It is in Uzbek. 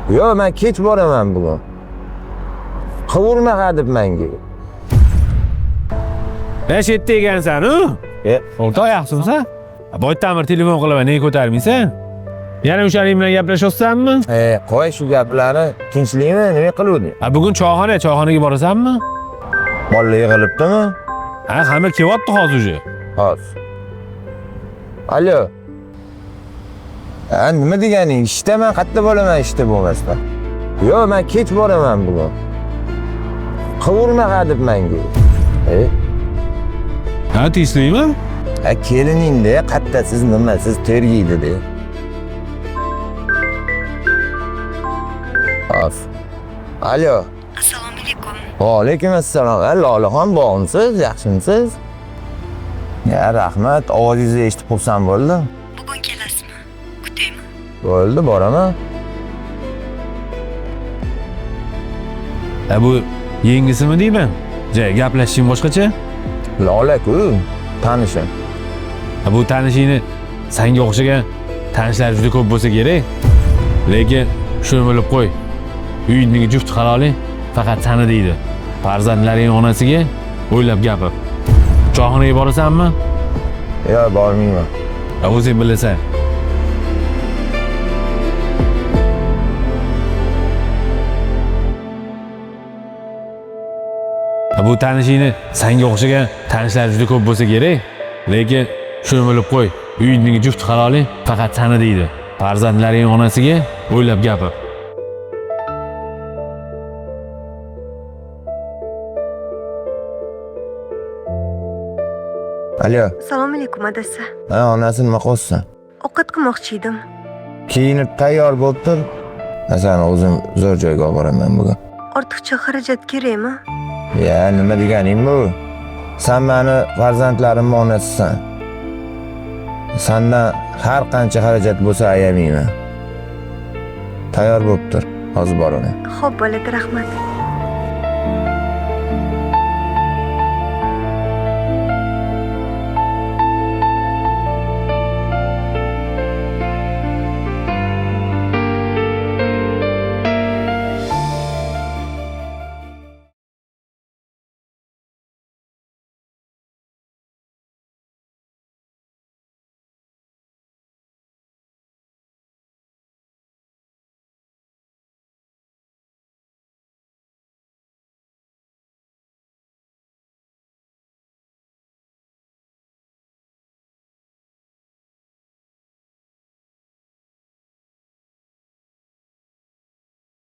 Yo, men kech boraman bugun. Qovurma hadib menga. Besh yetti ekansan-ku? O'rta oyoqsinsan? Boytamir telefon qilaman, nega ko'tarmaysan? Yana o'shaning bilan gaplashyapsanmi? Qo'y shu gaplarni, tinchlikmi? Nima qiluvding? Bugun choyxonaga borasanmi? Bolla yig'ilibdimi? Hamma kelyapti hozir uje. Hozir. Alo. Nima deganing? Ishdaman, qayerda bo'laman ishda bo'lmasdan. Yo, men kech boraman bugun. Qovurma hadib menga. Tinchlikmi? Keliningda qayerda siz nima? Siz tergiydi-de. Alo. Assalomu alaykum. Va alaykum assalom. Lolaxon bormisiz? Yaxshimisiz? Rahmat. Ovozingizni eshitib xursand bo'ldim. Bugun kelasizmi? Kutaymi? Bo'ldi, boraman. Bu yengisimi deyman? Gaplashishing boshqacha? Lola-ku, tanishim. Bu tanishingni senga o'xshagan tanishlar juda ko'p bo'lsa kerak. Lekin shuni bilib qo'y. Uyingdagi juft haloling faqat seni deydi. Farzandlaring onasiga o'ylab gapir. Choyxonaga borasanmi? Yo, bormayman. O'zing bilasan. Bu tanishingni senga o'xshagan tanishlar juda ko'p bo'lsa kerak. Lekin shuni bilib qo'y. Uyingdagi juft haloling faqat seni deydi. Farzandlaring onasiga o'ylab gapir. Alo. Assalomu alaykum adasi. Onasi nima qilsan? Ovqat qilmoqchi edim. Kiyinib tayyor bo'lib tur. Seni o'zim zo'r joyga olib boraman bugun. Ortiqcha xarajat kerakmi? Ya, nima deganing bu? Sen meni farzandlarimning onasisan. Sendan har qancha xarajat bo'lsa ayamayman. Tayyor bo'lib tur. Hozir boraman. Xo'p, bo'ladi, rahmat.